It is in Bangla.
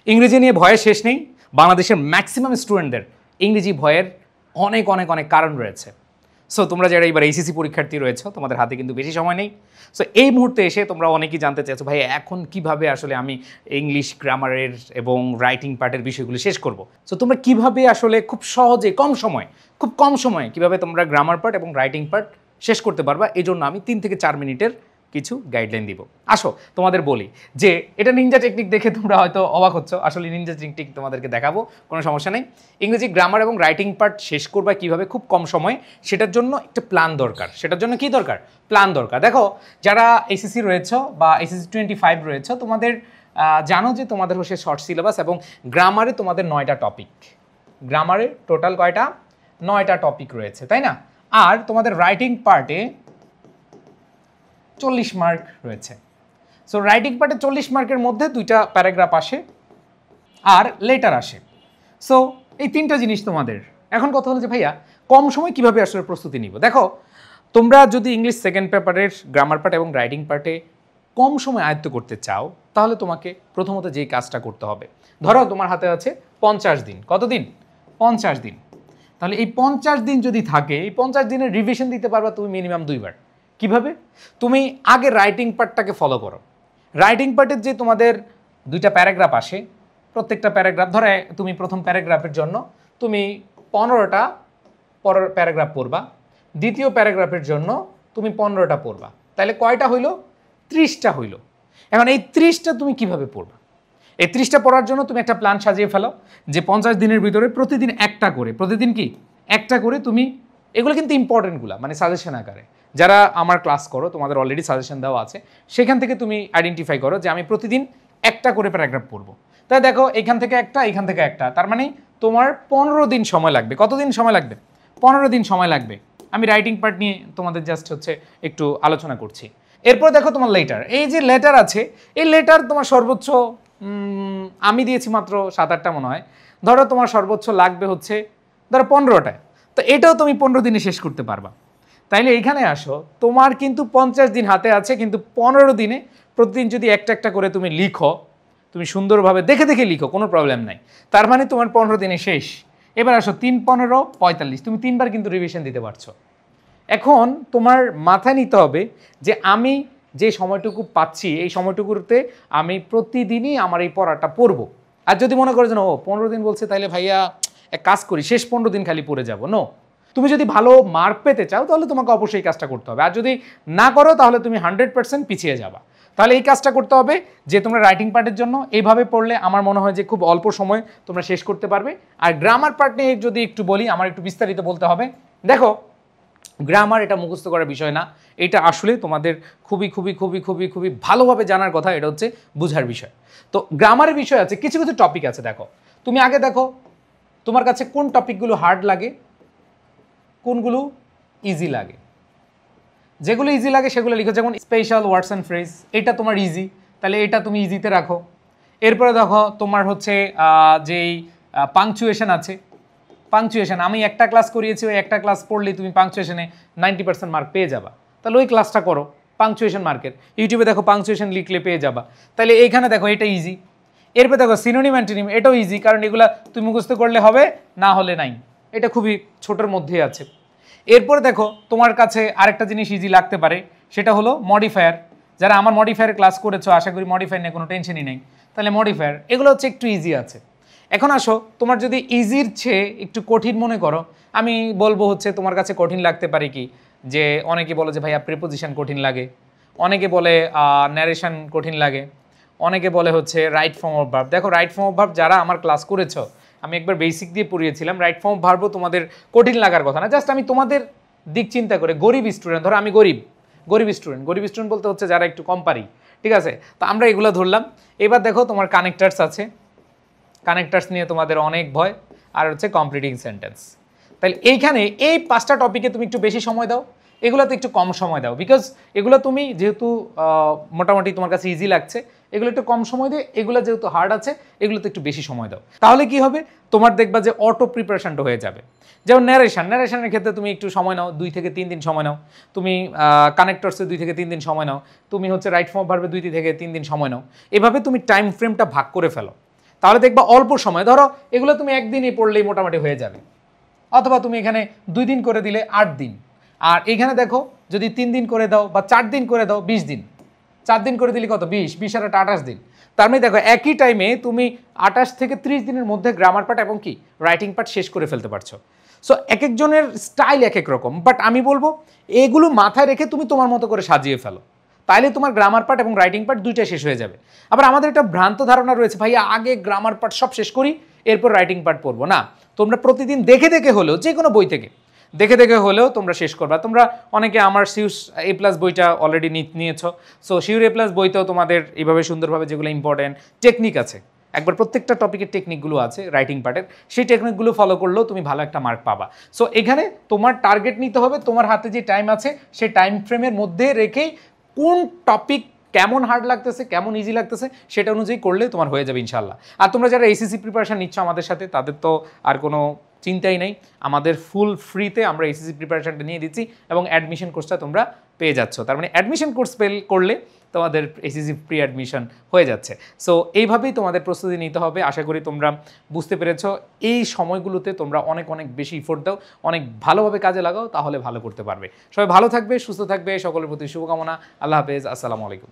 ইংরেজি নিয়ে ভয়ের শেষ নেই। বাংলাদেশের ম্যাক্সিমাম স্টুডেন্টদের ইংরেজি ভয়ের অনেক অনেক অনেক কারণ রয়েছে। সো তোমরা যারা এবার এইচএসসি পরীক্ষার্থী রয়েছে তোমাদের হাতে কিন্তু বেশি সময় নেই। সো এই মুহূর্তে এসে তোমরা অনেকেই জানতে চাইছো ভাই এখন কিভাবে আসলে আমি ইংলিশ গ্রামারের এবং রাইটিং পার্টের বিষয়গুলো শেষ করব। সো তোমরা কিভাবে আসলে খুব সহজে খুব কম সময়ে কিভাবে তোমরা গ্রামার পার্ট এবং রাইটিং পার্ট শেষ করতে পারবা, এই জন্য আমি 3 থেকে 4 মিনিটের কিছু গাইডলাইন দিব। আসো তোমাদের বলি যে এটা নিনজা টেকনিক দেখে তোমরা হয়তো অবাক হচ্ছ, আসলে নিনজা টেকনিক তোমাদেরকে দেখাবো, কোনো সমস্যা নেই। ইংরেজি গ্রামার এবং রাইটিং পার্ট শেষ করবা কিভাবে খুব কম সময়ে, সেটার জন্য একটা প্ল্যান দরকার। সেটার জন্য কি দরকার? প্ল্যান দরকার। দেখো যারা এসএসসি রয়েছে বা এসএসসি 25 রয়েছে তোমাদের জানো যে তোমাদের হচ্ছে শর্ট সিলেবাস এবং গ্রামারে তোমাদের 9টা টপিক। গ্রামারে টোটাল কয়টা? 9টা টপিক রয়েছে, তাই না? আর তোমাদের রাইটিং পার্টে 40 মার্ক রয়েছে। সো রাইটিং পার্টে 40 মার্কের মধ্যে 2টা প্যারাগ্রাফ আসে আর লেটার আসে। সো এই 3টা জিনিস তোমাদের। এখন কথা হলো যে ভাইয়া কম সময় কিভাবে আসলে প্রস্তুতি নিব। দেখো তোমরা যদি ইংলিশ সেকেন্ড পেপারের গ্রামার পার্ট এবং রাইটিং পার্টে কম সময় আয়ত্ত করতে চাও তাহলে তোমাকে প্রথমত যেই কাজটা করতে হবে, ধরো তোমার হাতে আছে 50 দিন। কতদিন? 50 দিন। তাহলে এই 50 দিন যদি থাকে, এই 50 দিনের রিভিশন দিতে পারবা তুমি মিনিমাম 2বার। কিভাবে? তুমি আগে রাইটিং পার্টটাকে ফলো করো। রাইটিং পার্টের যে তোমাদের 2টা প্যারাগ্রাফ আসে, প্রত্যেকটা প্যারাগ্রাফ ধরে তুমি প্রথম প্যারাগ্রাফের জন্য তুমি 15টা প্যারাগ্রাফ পড়বা, দ্বিতীয় প্যারাগ্রাফের জন্য তুমি 15টা পড়বা। তাহলে কয়টা হইল? 30টা হইল। এখন এই 30টা তুমি কিভাবে পড়বা? এই 30টা পড়ার জন্য তুমি একটা প্ল্যান সাজিয়ে ফেলো যে 50 দিনের ভিতরে প্রতিদিন একটা করে, প্রতিদিন কি একটা করে তুমি, এগুলো কিন্তু ইম্পর্টেন্টগুলা, মানে সাজেশন আকারে। যারা আমার ক্লাস করো তোমাদের অলরেডি সাজেশন দেওয়া আছে, সেখান থেকে তুমি আইডেন্টিফাই করো যে আমি প্রতিদিন একটা করে প্যারাগ্রাফ পড়বো। তাই দেখো এখান থেকে একটা, এখান থেকে একটা, তার মানে তোমার 15 দিন সময় লাগবে। কতদিন সময় লাগবে? 15 দিন সময় লাগবে। আমি রাইটিং পার্ট নিয়ে তোমাদের জাস্ট হচ্ছে একটু আলোচনা করছি। এরপর দেখো তোমার লেটার, এই যে লেটার আছে, এই লেটার তোমার সর্বোচ্চ আমি দিয়েছি মাত্র 7-8টা মনে হয়, ধরো তোমার সর্বোচ্চ লাগবে হচ্ছে ধরো 15টা। তো এটাও তুমি 15 দিনে শেষ করতে পারবা। তাইলে এইখানে আসো, তোমার কিন্তু 50 দিন হাতে আছে, কিন্তু 15 দিনে প্রতিদিন যদি একটা একটা করে তুমি লিখো, তুমি সুন্দরভাবে দেখে দেখে লিখো, কোনো প্রবলেম নাই, তার মানে তোমার 15 দিনে শেষ। এবার আসো 3, 15, 45, তুমি 3বার কিন্তু রিভিশন দিতে পারছো। এখন তোমার মাথায় নিতে হবে যে আমি যে সময়টুকু পাচ্ছি এই সময়টুকুতে আমি প্রতিদিনই আমার এই পড়াটা পড়বো। আর যদি মনে করো যে ও 15 দিন বলছে, তাহলে ভাইয়া এক কাজ করি শেষ 15 দিন খালি পড়ে যাব। নো, তুমি যদি ভালো মার্ক পেতে চাও তাহলে তোমাকে অবশ্যই এই কাজটা করতে হবে। আর যদি না করো তাহলে তুমি 100% পিছিয়ে যাবা। তাহলে এই কাজটা করতে হবে যে তোমরা রাইটিং পার্টের জন্য এইভাবে পড়লে আমার মনে হয় যে খুব অল্প সময় তোমরা শেষ করতে পারবে। আর গ্রামার পার্ট নিয়ে যদি একটু বলি, আমার একটু বিস্তারিত বলতে হবে। দেখো গ্রামার এটা মুখস্থ করার বিষয় না, এটা আসলে তোমাদের খুবই খুবই খুবই খুবই খুবই ভালোভাবে জানার কথা, এটা হচ্ছে বোঝার বিষয়। তো গ্রামারের বিষয় আছে, কিছু কিছু টপিক আছে। দেখো তুমি আগে দেখো তোমার কাছে কোন টপিকগুলো হার্ড লাগে, কোনগুলো ইজি লাগে। যেগুলো ইজি লাগে সেগুলো লিখো, যেমন স্পেশাল ওয়ার্ডস অ্যান্ড ফ্রেজ, এটা তোমার ইজি, তাহলে এটা তুমি ইজিতে রাখো। এরপরে দেখো তোমার হচ্ছে যেই পাংচুয়েশন আছে, পাংচুয়েশন আমি একটা ক্লাস করিয়েছি, ওই একটা ক্লাস পড়লে তুমি পাংচুয়েশনে 90% মার্ক পেয়ে যাবা, তাহলে ওই ক্লাসটা করো পাংচুয়েশন মার্কের। ইউটিউবে দেখো পাংচুয়েশন লিখলে পেয়ে যাবা, তাহলে এইখানে দেখো এটা ইজি। এরপর দেখো সিনোনিম অ্যান্টোনিম, এটাও ইজি, কারণ এগুলা তুমি মুখস্থ করলে হবে, না হলে নাই, এটা খুবই ছোটোর মধ্যেই আছে। এরপরে দেখো তোমার কাছে আরেকটা জিনিস ইজি লাগতে পারে, সেটা হলো মডিফায়ার। যারা আমার মডিফায়ার ক্লাস করেছো আশা করি মডিফায়ার নিয়ে কোনো টেনশনই নেই, তাহলে মডিফায়ার এগুলো হচ্ছে একটু ইজি আছে। এখন আসো তোমার যদি ইজির চেয়ে একটু কঠিন মনে করো, আমি বলবো হচ্ছে তোমার কাছে কঠিন লাগতে পারে কি, যে অনেকে বলে যে ভাইয়া প্রিপোজিশন কঠিন লাগে, অনেকে বলে ন্যারেশন কঠিন লাগে, অনেকে বলে হচ্ছে রাইট ফর্ম অফ ভার্ব। দেখো রাইট ফর্ম অফ ভার্ব যারা আমার ক্লাস করেছো, আমি একবার বেসিক দিয়ে পড়িয়েছিলাম, রাইট ফর্ম অফ ভার্বও তোমাদের কঠিন লাগার কথা না, জাস্ট আমি তোমাদের দিক চিন্তা করে। গরিব স্টুডেন্ট, ধরো আমি গরিব স্টুডেন্ট বলতে হচ্ছে যারা একটু কম পারি, ঠিক আছে, তো আমরা এগুলো ধরলাম। এবার দেখো তোমার কানেক্টার্স আছে, কানেক্টার্স নিয়ে তোমাদের অনেক ভয়, আর হচ্ছে কমপ্লিটিং সেন্টেন্স। তাহলে এইখানে এই 5টা টপিকে তুমি একটু বেশি সময় দাও, এগুলোতে একটু কম সময় দাও, বিকজ এগুলো তুমি যেহেতু মোটামুটি তোমার কাছে ইজি লাগছে, এগুলো একটু কম সময় দিয়ে, এগুলো যেহেতু হার্ড আছে এগুলোতে একটু বেশি সময় দাও। তাহলে কি হবে, তোমার দেখবা যে অটো প্রিপারেশনটা হয়ে যাবে। যেমন ন্যারেশনের ক্ষেত্রে তুমি একটু সময় নাও, 2 থেকে 3 দিন সময় নাও, তুমি কানেক্টরসে 2 থেকে 3 দিন সময় নাও, তুমি হচ্ছে রাইট ফর্ম অফ ভার্বে 2 থেকে 3 দিন সময় নাও। এভাবে তুমি টাইম ফ্রেমটা ভাগ করে ফেলো তাহলে দেখবা অল্প সময়, ধরো এগুলো তুমি একদিনই পড়লেই মোটামুটি হয়ে যাবে, অথবা তুমি এখানে 2 দিন করে দিলে 8 দিন, আর এখানে দেখো যদি 3 দিন করে দাও বা 4 দিন করে দাও 20 দিন, 4 দিন করে দিলে কত 20 আর 28 দিন। তার মানে দেখো একই টাইমে তুমি 28 থেকে 30 দিনের মধ্যে গ্রামার পার্ট এবং কি রাইটিং পার্ট শেষ করে ফেলতে পারছো। সো এক একজনের স্টাইল এক এক রকম, বাট আমি বলবো এগুলো মাথায় রেখে তুমি তোমার মতো করে সাজিয়ে ফেলো, তাইলে তোমার গ্রামার পার্ট এবং রাইটিং পার্ট দুইটাই শেষ হয়ে যাবে। আবার আমাদের একটা ভ্রান্ত ধারণা রয়েছে, ভাইয়া আগে গ্রামার পার্ট সব শেষ করি এরপর রাইটিং পার্ট পড়বো। না, তোমরা প্রতিদিন দেখে দেখে হলেও, যে কোনো বই থেকে দেখে দেখে হলেও তোমরা শেষ করবা। তোমরা অনেকে আমার সিউস A+ বইটা অলরেডি নিয়েছো, সো শিউর A+ বইতেও তোমাদের এইভাবে সুন্দরভাবে যেগুলো ইম্পর্টেন্ট টেকনিক আছে, একবার প্রত্যেকটা টপিকের টেকনিকগুলো আছে রাইটিং পার্টের, সেই টেকনিকগুলো ফলো করলেও তুমি ভালো একটা মার্ক পাবা। সো এখানে তোমার টার্গেট নিতে হবে, তোমার হাতে যে টাইম আছে সেই টাইম ফ্রেমের মধ্যে রেখেই কোন টপিক কেমন হার্ড লাগতেছে কেমন ইজি লাগতেছে সেটা অনুযায়ী করলে তোমার হয়ে যাবে ইনশাল্লাহ। আর তোমরা যারা ACC প্রিপারেশন নিচ্ছ আমাদের সাথে, তাদের তো আর কোনো চিন্তাই নেই, আমাদের ফুল ফ্রিতে আমরা ACC প্রিপারেশনটা নিয়ে দিচ্ছি এবং অ্যাডমিশন কোর্সটা তোমরা পেয়ে যাচ্ছ। তার মানে অ্যাডমিশন কোর্স করলে তোমাদের ACC প্রি অ্যাডমিশন হয়ে যাচ্ছে। সো এইভাবেই তোমাদের প্রস্তুতি নিতে হবে। আশা করি তোমরা বুঝতে পেরেছো। এই সময়গুলোতে তোমরা অনেক অনেক বেশি এফোর্ট দাও, অনেক ভালোভাবে কাজে লাগাও, তাহলে ভালো করতে পারবে। সবাই ভালো থাকবে, সুস্থ থাকবে, সকলের প্রতি শুভকামনা। আল্লাহ হাফেজ, আসসালামু আলাইকুম।